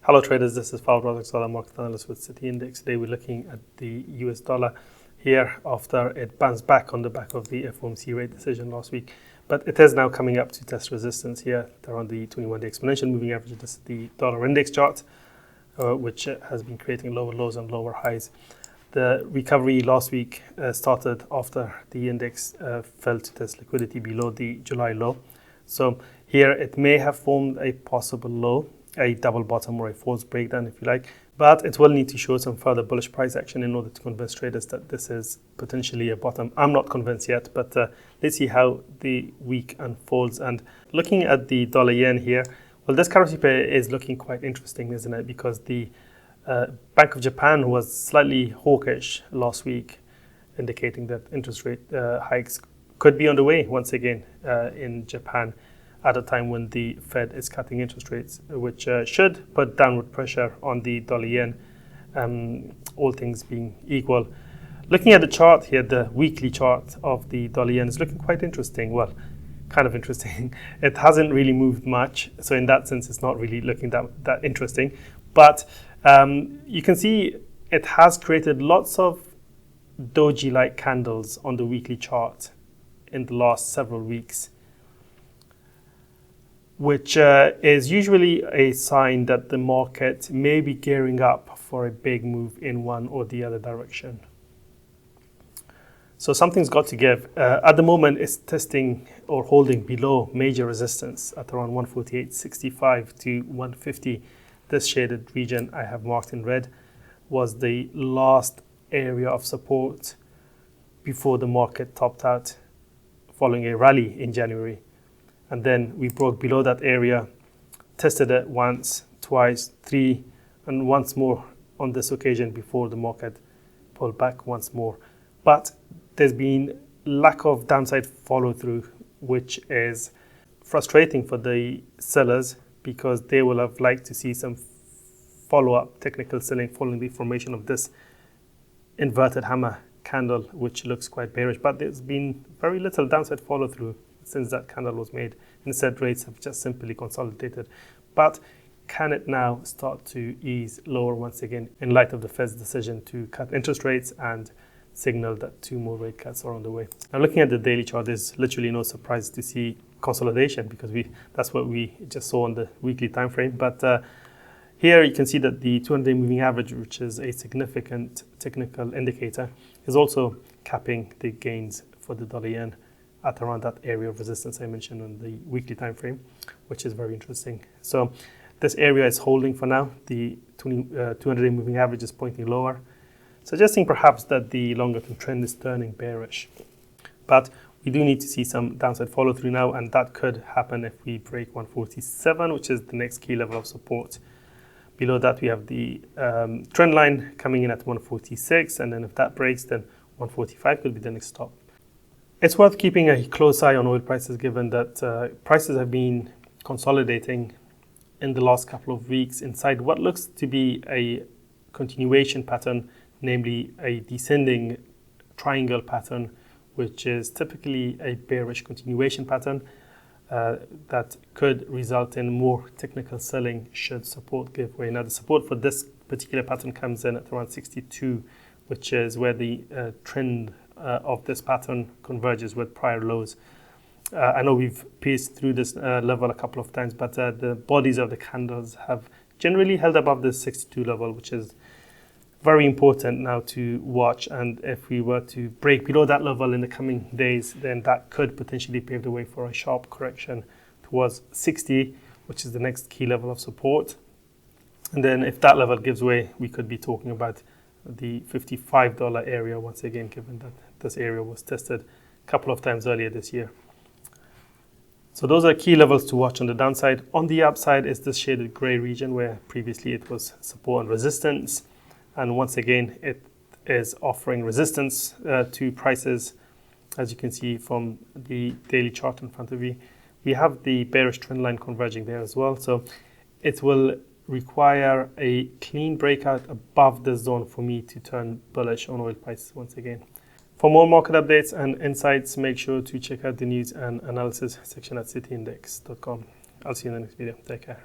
Hello traders, this is Powell, market analyst with City Index. Today we're looking at the US dollar here after it bounced back on the back of the FOMC rate decision last week. But it is now coming up to test resistance here around the 21-day exponential moving average. This is the dollar index chart, which has been creating lower lows and lower highs. The recovery last week started after the index fell to test liquidity below the July low. So here it may have formed a possible low, a double bottom or a false breakdown if you like, but it will need to show some further bullish price action in order to convince traders that this is potentially a bottom. I'm not convinced yet, but let's see how the week unfolds. And looking at the dollar yen here, well, this currency pair is looking quite interesting, isn't it? Because the Bank of Japan was slightly hawkish last week, indicating that interest rate hikes could be on the way once again in Japan, at a time when the Fed is cutting interest rates, which should put downward pressure on the dollar yen, all things being equal. Looking at the chart here, the weekly chart of the dollar yen is looking quite interesting. Well, kind of interesting. It hasn't really moved much, so in that sense, it's not really looking that interesting. But you can see it has created lots of doji-like candles on the weekly chart in the last several weeks, which is usually a sign that the market may be gearing up for a big move in one or the other direction. So something's got to give. At the moment, it's testing or holding below major resistance at around 148.65 to 150. This shaded region I have marked in red was the last area of support before the market topped out following a rally in January. And then we broke below that area, tested it once, twice, three, and once more on this occasion before the market pulled back once more. But there's been lack of downside follow through, which is frustrating for the sellers because they will have liked to see some follow-up technical selling following the formation of this inverted hammer candle, which looks quite bearish. But there's been very little downside follow through since that candle was made. Instead, rates have just simply consolidated. But can it now start to ease lower once again in light of the Fed's decision to cut interest rates and signal that 2 more rate cuts are on the way? Now, looking at the daily chart, there's literally no surprise to see consolidation because that's what we just saw on the weekly time frame. But here you can see that the 200-day moving average, which is a significant technical indicator, is also capping the gains for the dollar yen at around that area of resistance I mentioned on the weekly time frame, which is very interesting. So this area is holding for now. The 200-day moving average is pointing lower, suggesting perhaps that the longer-term trend is turning bearish. But we do need to see some downside follow through now, and that could happen if we break 147, which is the next key level of support. Below that, we have the trend line coming in at 146, and then if that breaks, then 145 could be the next stop. It's worth keeping a close eye on oil prices, given that prices have been consolidating in the last couple of weeks inside what looks to be a continuation pattern, namely a descending triangle pattern, which is typically a bearish continuation pattern that could result in more technical selling should support give way. Now, the support for this particular pattern comes in at around 62, which is where the trend of this pattern converges with prior lows. I know we've pierced through this level a couple of times, but the bodies of the candles have generally held above the 62 level, which is very important now to watch. And if we were to break below that level in the coming days, then that could potentially pave the way for a sharp correction towards 60, which is the next key level of support. And then if that level gives way, we could be talking about the $55 area once again, given that this area was tested a couple of times earlier this year. So those are key levels to watch on the downside. On the upside is this shaded gray region where previously it was support and resistance. And once again, it is offering resistance to prices. As you can see from the daily chart in front of you, we have the bearish trend line converging there as well. So it will require a clean breakout above this zone for me to turn bullish on oil prices once again. For more market updates and insights, make sure to check out the news and analysis section at cityindex.com. I'll see you in the next video. Take care.